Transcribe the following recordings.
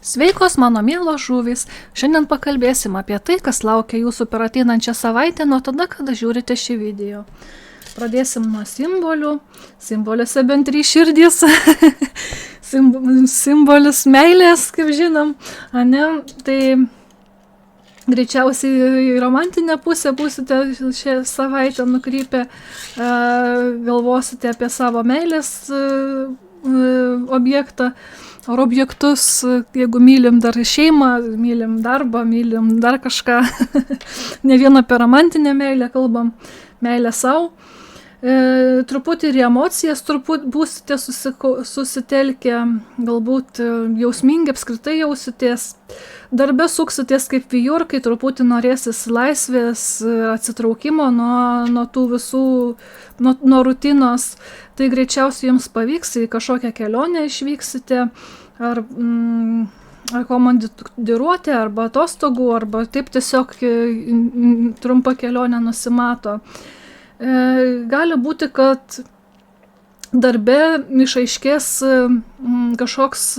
Sveikos mano mielos žuvys, šiandien pakalbėsim apie tai, kas laukia jūsų per ateinančią savaitę nuo tada, kada žiūrite šį video. Pradėsim nuo simbolių, simboliuose bent 3 širdys, simbolis meilės, kaip žinom, ane, tai greičiausiai į romantinę pusę būsite šią savaitę nukrypę, galvosite apie savo meilės objektą, ar objektus, jeigu mylim dar šeimą, mylim darbą, mylim dar kažką, ne vien apie romantinę meilę kalbam, meilę savo. Truputį ir emocijas, būsite susitelkę, galbūt jausmingi apskritai jausitės, darbe suksitės kaip vijurkai, truputį norėsis laisvės, atsitraukimo nuo tų visų, nuo rutinos, tai greičiausiai jums pavyks, į kažkokią kelionę išvyksite, ar komandiruotę, arba atostogų, arba taip tiesiog trumpa kelionė nusimato. Gali būti, kad darbe išaiškės kažkoks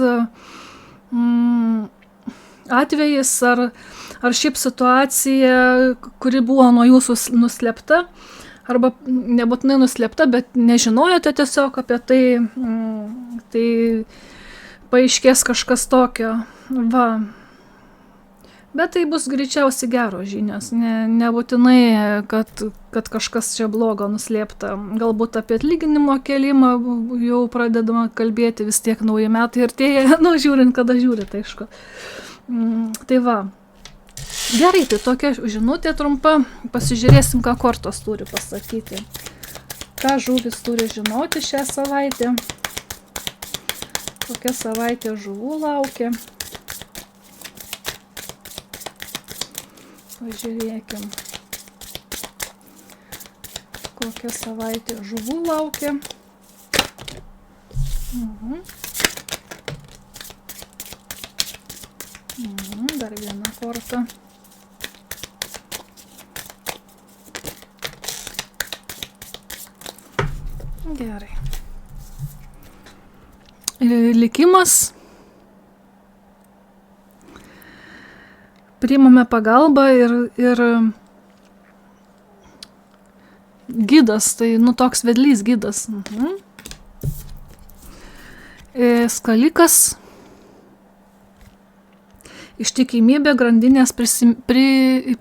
atvejis ar šiaip situacija, kuri buvo nuo jūsų nuslėpta, arba nebūtinai nuslėpta, bet nežinojote tiesiog apie tai, tai paaiškės kažkas tokio. Va. Bet tai bus greičiausiai geros žinios, nebūtinai, kad kažkas čia blogo nuslėpta. Galbūt apie atlyginimo kėlimą jau pradedama kalbėti, vis tiek nauji metai artėja, žiūrint, kada žiūrit, aišku. Tai va. Gerai, tai tokia žinutė trumpa, pasižiūrėsim, ką kortos turi pasakyti. Ką žuvis turi žinoti šią savaitę, kokia savaitė žuvų laukia. Pažiūrėkim, kokia savaitė žuvų laukia. Dar viena korta. Gerai. Likimas. Priimame pagalbą ir gidas, tai toks vedlys gidas. Skalikas, ištikimybė, grandinės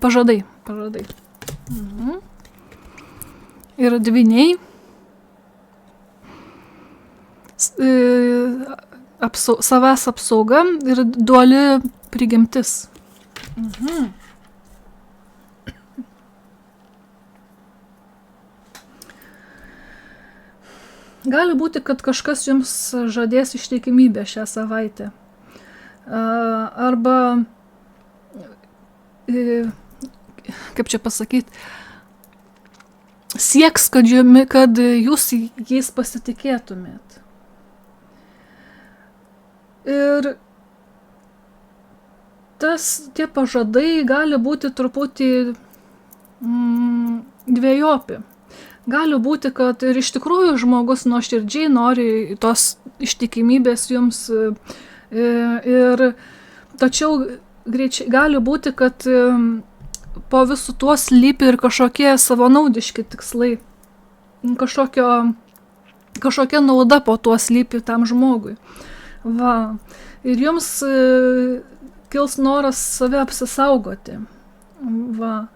pažadai. Ir dvyniai, savęs apsauga ir duali prigimtis. Gali būti, kad kažkas jums žadės ištikimybę šią savaitę. Arba, kaip čia pasakyti, sieks, kad jūs jais pasitikėtumėt. Ir tie pažadai gali būti truputį dvejopi. Gali būti, kad ir iš tikrųjų žmogus nuoširdžiai nori tos ištikimybės jums, tačiau gali būti, kad po visų tuo slypi ir kažkokie savanaudiški tikslai, kažkokia nauda po tuo slypi tam žmogui. Va. Ir jums kils noras save apsisaugoti. Va.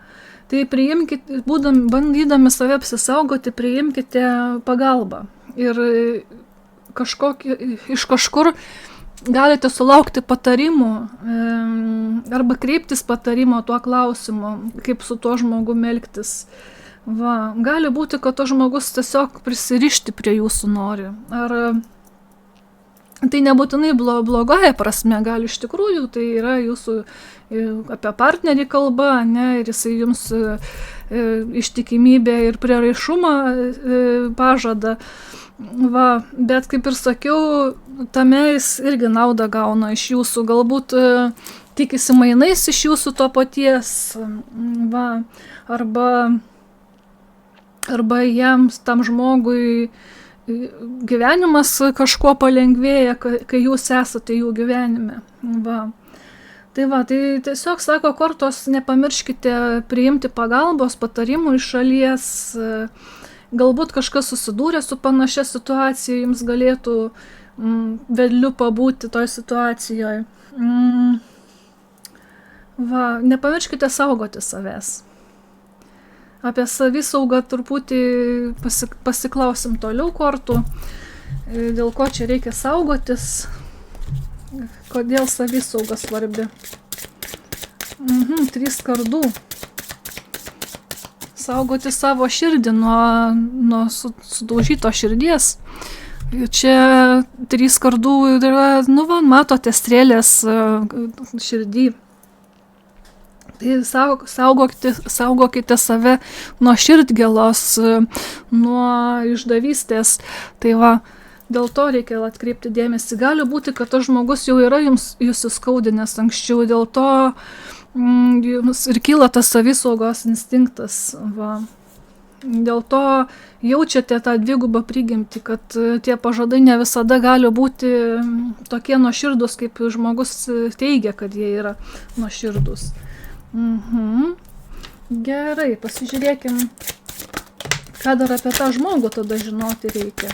Tai priimkite, bandydami save apsisaugoti, priimkite pagalbą. Ir iš kažkur galite sulaukti patarimų arba kreiptis patarimo tuo klausimu, kaip su tuo žmogumi elgtis. Va. Gali būti, kad to žmogus tiesiog prisirišti prie jūsų nori. Ar tai nebūtinai blogąja prasme, gali iš tikrųjų, tai yra jūsų apie partnerį kalba, ne, ir jisai jums ištikimybę ir prieraišumą pažada. Va, bet kaip ir sakiau, tame jis irgi naudą gauna iš jūsų, galbūt tikisi mainais iš jūsų to paties, va, arba jiems tam žmogui gyvenimas kažkuo palengvėja, kai jūs esate jų gyvenime. Va. Tai tiesiog sako kortos, nepamirškite priimti pagalbos, patarimų iš šalies, galbūt kažkas susidūrė su panašia situacija, jums galėtų vedliu pabūti toj situacijoje. Va, nepamirškite saugoti savęs. Apie savisaugą truputį pasiklausim toliau kortų, dėl ko čia reikia saugotis, kodėl savisauga svarbi. 3 kardų. Saugoti savo širdį nuo sudaužyto širdies. Čia 3 kardų yra, matote strėlės širdį. Tai saugokite save nuo širdgėlos, nuo išdavystės. Tai va, dėl to reikia atkreipti dėmesį. Gali būti, kad tas žmogus jau yra jūs įskaudinęs anksčiau, dėl to jums ir kyla tas savisaugos instinktas. Va. Dėl to jaučiate tą dvigubą prigimtį, kad tie pažadai ne visada gali būti tokie nuoširdūs, kaip žmogus teigia, kad jie yra nuoširdūs. Gerai, pasižiūrėkim, ką dar apie tą žmogų tada žinoti reikia.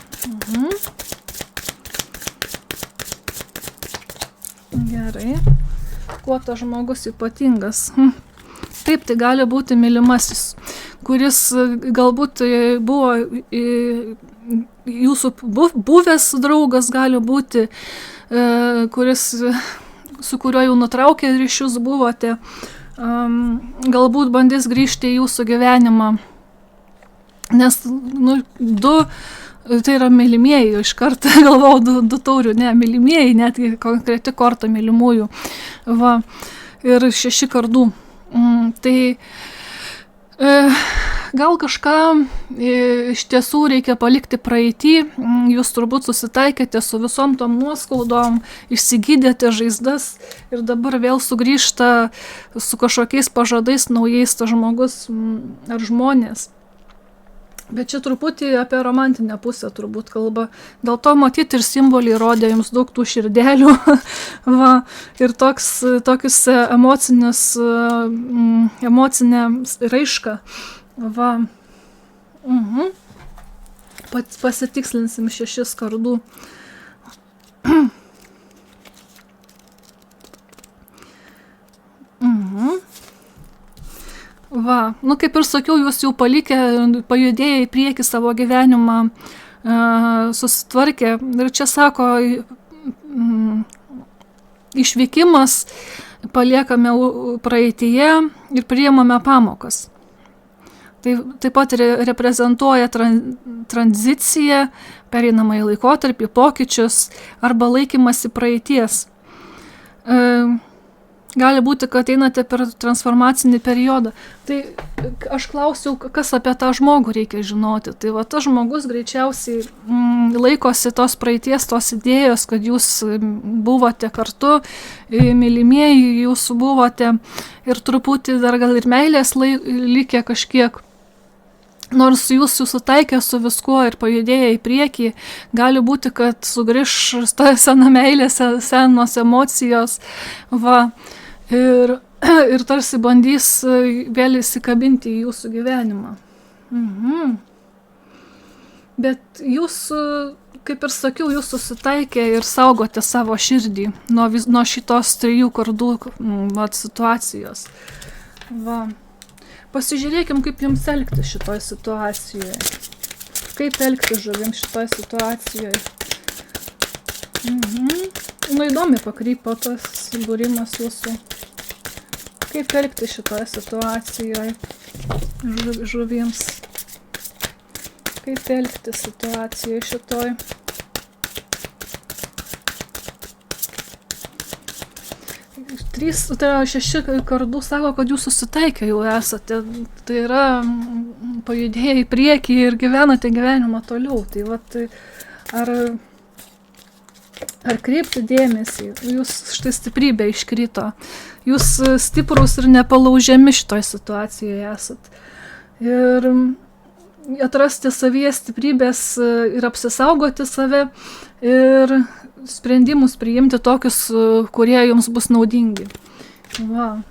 Gerai, kuo tas žmogus ypatingas? Taip, tai gali būti mylimasis, kuris galbūt buvo jūsų buvęs draugas, gali būti, su kuriuo jau nutraukė ryšius buvote, galbūt bandys grįžti į jūsų gyvenimą, nes tai yra mylimieji, iš karto galvau 2 taurių, ne, mylimieji, netgi konkreti korta mylimųjų, va, ir 6 kardų. Tai gal kažką iš tiesų reikia palikti praeitį, jūs turbūt susitaikėte su visom tom nuoskaudom, išsigydėte žaizdas ir dabar vėl sugrįžta su kažkokiais pažadais naujais tas žmogus ar žmonės. Bet čia truputį apie romantinę pusę turbūt kalba. Dėl to matyti ir simboliai rodė jums daug tų širdelių. Va, ir tokius emocinę raišką. Va. Pasitikslinsim 6 kardų. Va, kaip ir sakiau, jūs jau pajudėję į priekį savo gyvenimą, susitvarkė. Ir čia sako, išvykimas paliekame praeityje ir priimame pamokas. Tai taip pat reprezentuoja tranziciją, pereinamąjį laikotarpį, pokyčius arba laikymasi praeities. Gali būti, kad einate per transformacinį periodą. Tai aš klausiau, kas apie tą žmogų reikia žinoti. Tai va, tas žmogus greičiausiai laikosi tos praeities, tos idėjos, kad jūs buvote kartu, mylimieji jūs buvote ir truputį dar gal ir meilės likė kažkiek. Nors jūs susitaikė su viskuo ir pajudėję į priekį, gali būti, kad sugrįš ta sena meilė, senos emocijos, va, ir tarsi bandys vėl įsikabinti į jūsų gyvenimą. Bet jūs, kaip ir sakiau, jūs susitaikė ir saugote savo širdį nuo šitos 3 kardų situacijos. Va. Pasižiūrėkim, kaip jums elgtis šitoj situacijoje. Kaip elgtis žuvim šitoj situacijoje. Įdomi pakrypo tas būrimas jūsų. Kaip elgtis šitoj situacijoje žuvims. Kaip elgtis situacijoje šitoj. Tai 6 kardų sako, kad jūs susitaikę jau esate. Tai yra pajudėję į priekį ir gyvenate gyvenimą toliau. Tai vat, ar kreipti dėmesį, jūs štai stiprybė iškrito. Jūs stiprus ir nepalaužiami šitoj situacijoje esat. Ir atrasti savyje stiprybės ir apsisaugoti save ir sprendimus priimti tokius, kurie jums bus naudingi. Va.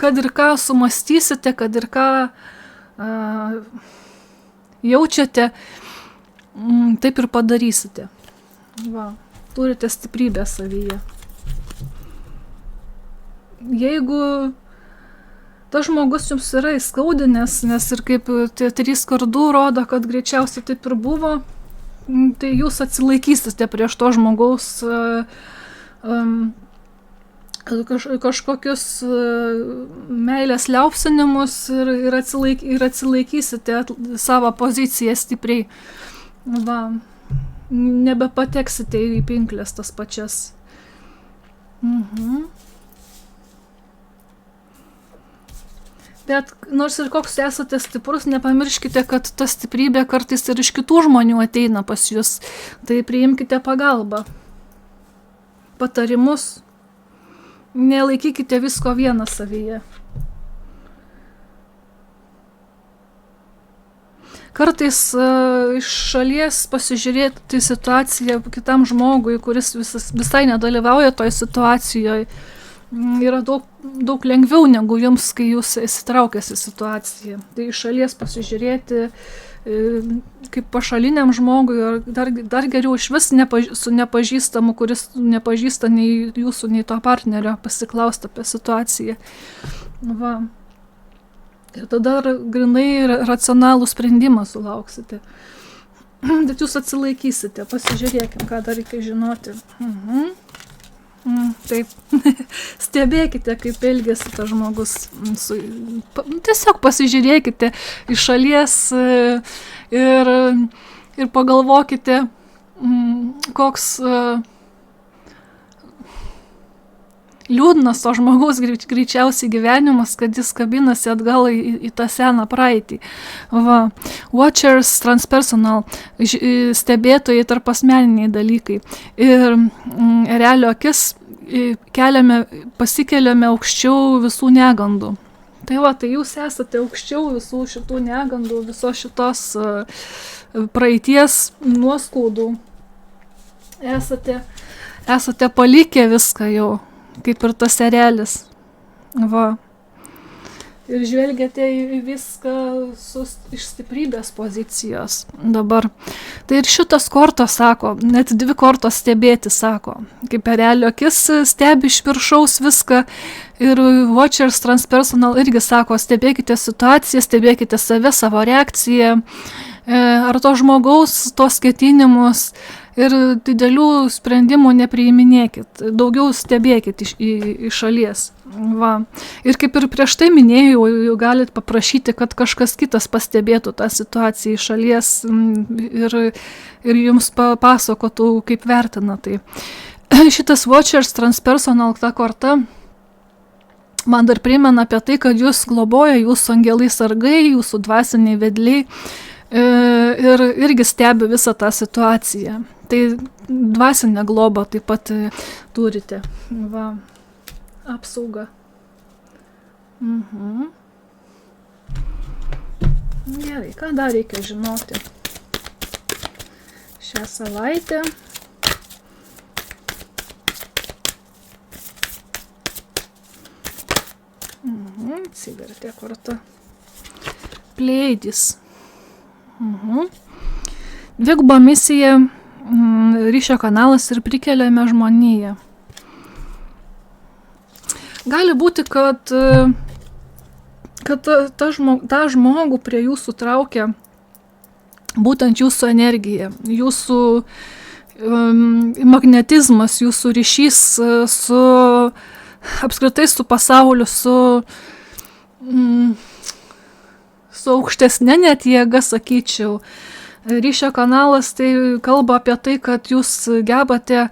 Kad ir ką sumastysite, kad ir ką jaučiate, taip ir padarysite. Va. Turite stiprybę savyje. Jeigu tas žmogus jums yra įskaudinęs, nes ir kaip tie 3 kardų rodo, kad greičiausiai taip ir buvo, tai jūs atsilaikysite prieš to žmogaus kažkokius meilės liaupsinimus ir atsilaikysite savo poziciją stipriai. Va. Nebepateksite į pinklės tas pačias. Bet nors ir koks esate stiprus, nepamirškite, kad ta stiprybė kartais ir iš kitų žmonių ateina pas jūs. Tai priimkite pagalbą, patarimus, nelaikykite visko vieną savyje. Kartais iš šalies pasižiūrėti situaciją kitam žmogui, kuris visai nedalyvauja toj situacijoje, yra daug lengviau negu jums, kai jūs įsitraukęs į situaciją. Tai iš šalies pasižiūrėti kaip pašaliniam žmogui, ar dar geriau iš vis su nepažįstamu, kuris nepažįsta nei jūsų, nei to partnerio, pasiklausti apie situaciją. Va. Ir tada grinai racionalų sprendimą sulauksite. Bet jūs atsilaikysite, pasižiūrėkim, ką dar reikia žinoti. Taip, stebėkite, kaip elgiasi tas žmogus. Tiesiog pasižiūrėkite iš šalies ir pagalvokite, koks liūdnas to žmogaus greičiausiai gyvenimas, kad jis kabinasi atgal į tą seną praeitį. Va. Watchers transpersonal, stebėtojai tarp asmeniniai dalykai. Ir realio akis pasikeliame aukščiau visų negandų. Tai va, tai jūs esate aukščiau visų šitų negandų, visos šitos praeities nuoskaudų. Esate palikę viską jau, kaip ir tas erelis. Va. Ir žvelgiate į viską iš stiprybės pozicijos dabar. Tai ir šitas kortos sako, net 2 kortos stebėti sako. Kaip erelio akis stebi iš viršaus viską ir Watchers transpersonal irgi sako, stebėkite situaciją, stebėkite save, savo reakciją, ar to žmogaus, tos ketinimus ir didelių sprendimų nepriiminėkit, daugiau stebėkit iš šalies. Va. Ir kaip ir prieš tai minėjau, jau galit paprašyti, kad kažkas kitas pastebėtų tą situaciją iš šalies ir jums papasakotų, kaip vertina tai. Šitas Watchers transpersonal, ta korta, man dar primena apie tai, kad jūs globoja jūsų angelai sargai, jūsų dvasiniai vedliai ir irgi stebi visą tą situaciją. Tai dvasinę globą taip pat turite. Va. Apsauga. Gerai, ką dar reikia žinoti šią savaitę? Cigaretė korta. Pleidis. Dviguba misija, ryšio kanalas ir prikeliame žmoniją. Gali būti, kad tą žmogų prie jūsų traukia būtent jūsų energija, jūsų magnetizmas, jūsų ryšys apskritai su pasauliu, su aukštesne net jėga, sakyčiau. Ryšio kanalas tai kalba apie tai, kad jūs gebate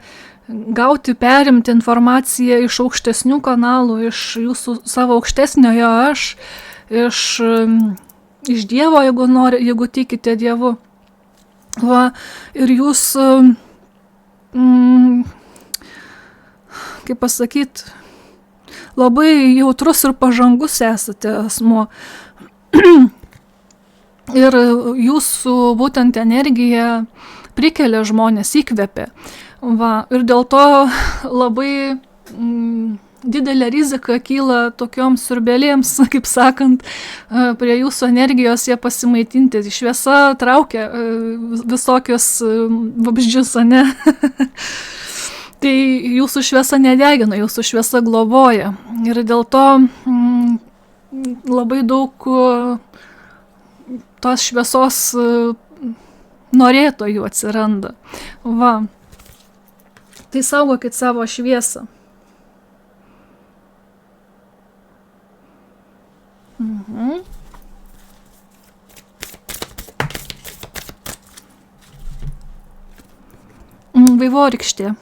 gauti, perimti informaciją iš aukštesnių kanalų, iš jūsų savo aukštesniojo aš, iš Dievo, jeigu tikite Dievu. Va, ir jūs, kaip pasakyt, labai jautrus ir pažangus esate asmuo. ir jūsų būtent energija prikelia žmonės, įkvepia. Va, ir dėl to labai didelė rizika kyla tokioms siurbėlėms, kaip sakant, prie jūsų energijos jie pasimaitinti. Šviesa traukia visokius vabzdžius, ane? Tai jūsų šviesa nedegina, jūsų šviesa globoja. Ir dėl to labai daug tos šviesos norėtojų atsiranda. Va. Tai saugokit savo šviesą. Vaivorykštė.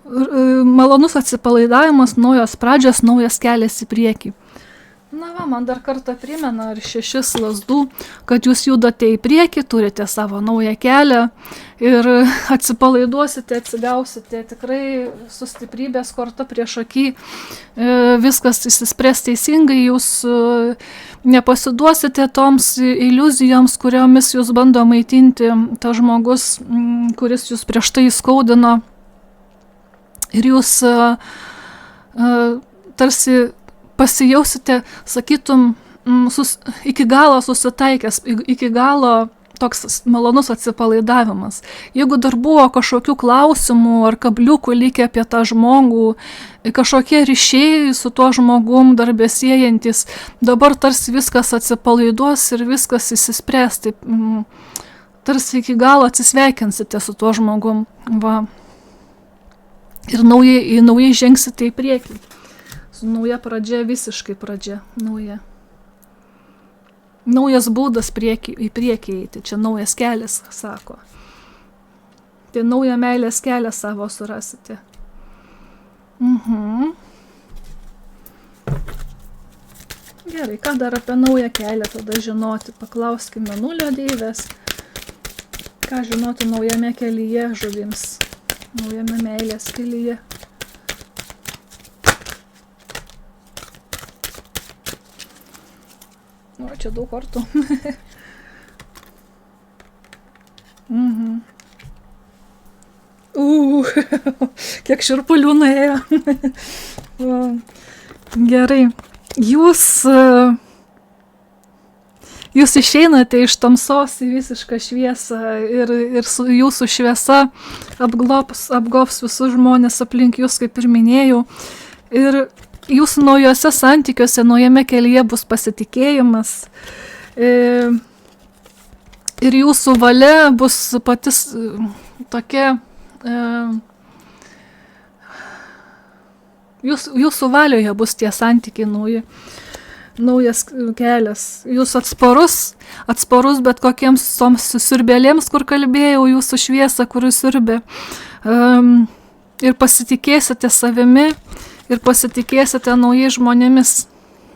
Malonus atsipalaidavimas, naujos pradžios, naujas kelias į priekį. Na va, man dar kartą primena ir 6 lazdų, kad jūs judate į priekį, turite savo naują kelią ir atsipalaiduosite, atsigausite tikrai su stiprybės korta prieš akį, viskas įsispręs teisingai, jūs nepasiduosite toms iliuzijoms, kuriomis jūs bando maitinti tas žmogus, kuris jūs prieš tai įskaudino, ir jūs tarsi pasijausite, sakytum, iki galo susitaikęs, iki galo toks malonus atsipalaidavimas. Jeigu dar buvo kažkokių klausimų ar kabliukų likę apie tą žmogų, kažkokie ryšiai su tuo žmogum dar besiejantis, dabar tarsi viskas atsipalaiduos ir viskas įsispręs, taip, tarsi iki galo atsisveikinsite su tuo žmogum. Va. Ir naujai žengsite į priekį. Su nauja pradžia, visiškai pradžia, nauja. Naujas būdas į priekį eiti, čia naujas kelias, sako. Tai naują meilės kelią savo surasite. Gerai, ką dar apie naują kelią tada žinoti? Paklauskime Mėnulio deivės, ką žinoti naujame kelyje žuvims, naujame meilės kelyje. O, čia daug kartų. Kiek širpulių nuėjo. Gerai. Jūs išeinate iš tamsos į visišką šviesą ir jūsų šviesa apgobs visus žmonės aplink jūs, kaip ir minėjau. Ir jūsų naujose santykiuose, naujame kelyje bus pasitikėjimas ir jūsų valia bus patys tokia, jūsų valioje bus tie santykiai nauji, naujas kelias. Jūs atsparus bet kokiems toms siurbėlėms, kur kalbėjau, jūsų šviesą, kur jūs siurbė, ir pasitikėsite savimi, ir pasitikėsite naujai žmonėmis.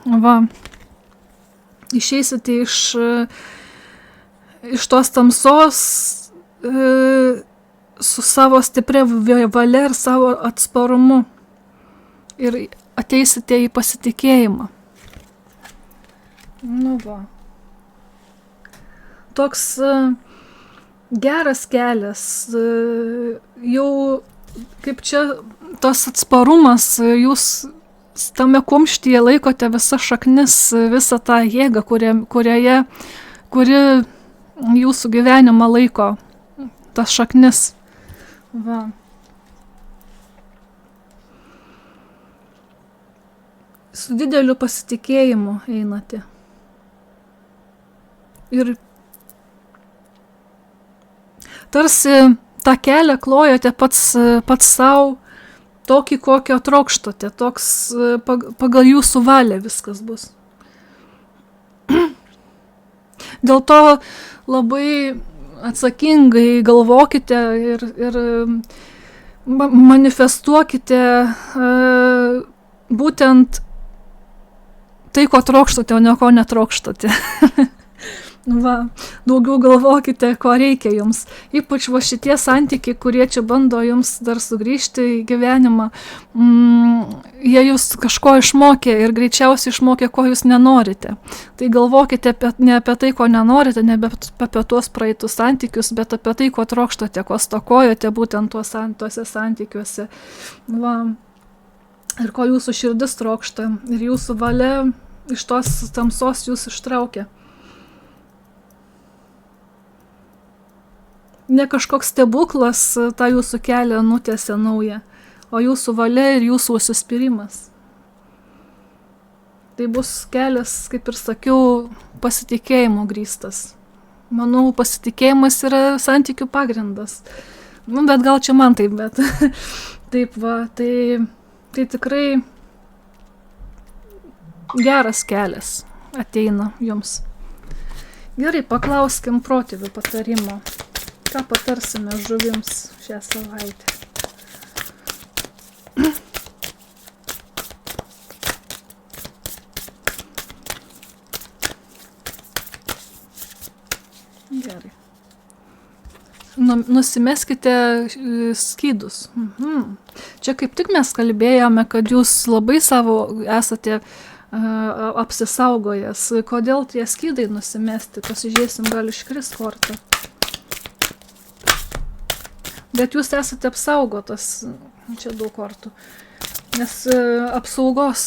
Va. Išeisite iš tos tamsos su savo stipria valia ir savo atsparumu. Ir ateisite į pasitikėjimą. Nu va. Toks geras kelias. Jau kaip čia tos atsparumas, jūs tame kumštyje laikote visas šaknis, visą tą jėgą, kuri jūsų gyvenimą laiko, tas šaknis. Va. Su dideliu pasitikėjimu einate. Ir tarsi tą kelią klojate pats savo, tokį, kokio trokštate, toks pagal jūsų valią viskas bus. Dėl to labai atsakingai galvokite ir manifestuokite būtent tai, ko trokštate, o ne ko netrokštate. daugiau galvokite, ko reikia jums. Ypač va šitie santykiai, kurie čia bando jums dar sugrįžti į gyvenimą, jie jūs kažko išmokė ir greičiausiai išmokė, ko jūs nenorite. Tai galvokite ne apie tai, ko nenorite, ne apie tuos praeitus santykius, bet apie tai, ko trokštate, ko stokojote būtent tuose santykiuose. Ir ko jūsų širdis trokšta ir jūsų valia iš tos tamsos jūs ištraukia. Ne kažkoks stebuklas tą jūsų kelią nutiesia naują, o jūsų valia ir jūsų užsispyrimas. Tai bus kelias, kaip ir sakiau, pasitikėjimo grįstas. Manau, pasitikėjimas yra santykių pagrindas. Bet gal čia man taip, bet taip va, tai tikrai geras kelias ateina jums. Gerai, paklauskim protėvių patarimo. Ką patarsime žuvims šią savaitę? Gerai. Nusimeskite skydus. Čia kaip tik mes kalbėjome, kad jūs labai savo esate apsisaugojęs. Kodėl tie skydai nusimesti? Pasižiūrėsim, gal iškris kortą. Bet jūs esate apsaugotas, čia daug kortų, nes apsaugos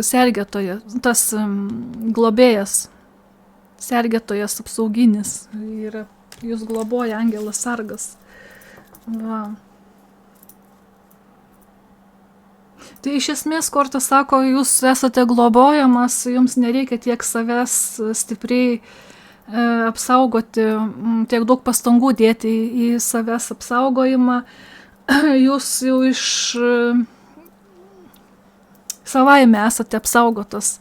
sergėtojas, tas globėjas, sergėtojas apsauginis, yra, jūs globoja angelas sargas. Tai iš esmės kortas sako, jūs esate globojamas, jums nereikia tiek savęs stipriai apsaugoti, tiek daug pastangų dėti į savęs apsaugojimą. Jūs jau iš savaime esate apsaugotas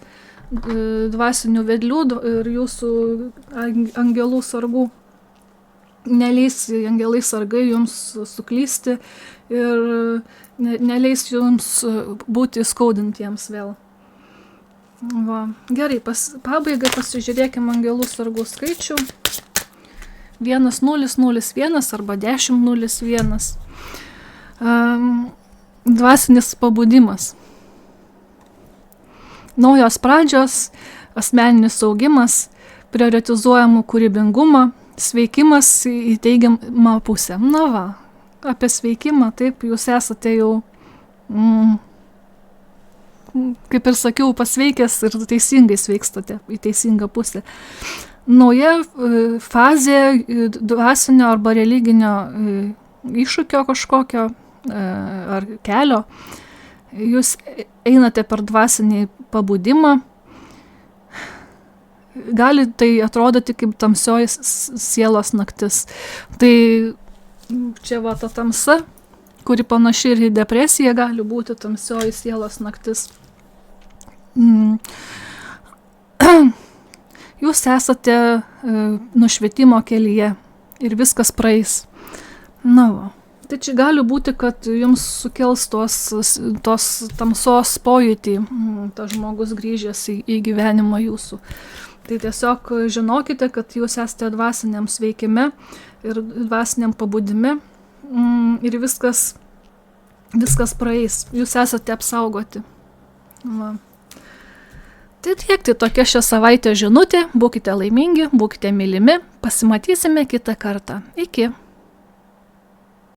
dvasinių vedlių ir jūsų angelų sargų. Neleis angelai sargai jums suklysti ir neleis jums būti skaudintiems vėl. Gerai, pabaigai pasižiūrėkime angelų sargų skaičių. 1001 arba 1001. Dvasinis pabudimas. Naujos pradžios, asmeninis augimas, prioritizuojamų kūrybingumą, sveikimas į teigiamą pusę. Apie sveikimą, taip, jūs esate jau, kaip ir sakiau, pasveikęs ir teisingai sveikstate į teisingą pusę. Nauja fazė dvasinio arba religinio iššūkio kažkokio ar kelio. Jūs einate per dvasinį pabudimą. Gali tai atrodyti kaip tamsioji sielos naktis. Tai čia va ta tamsa, kuri panaši ir į depresiją, gali būti tamsioji sielos naktis. Jūs esate nušvietimo kelyje ir viskas praeis. Tai čia gali būti, kad jums sukels tos tamsos pojūtį, tas žmogus grįžęs į gyvenimą jūsų. Tai tiesiog žinokite, kad jūs esate dvasiniam sveikime ir dvasiniam pabudime ir viskas praeis. Jūs esate apsaugoti. Tai tiek, tai tokia šią savaitę žinutė. Būkite laimingi, būkite mylimi. Pasimatysime kitą kartą. Iki.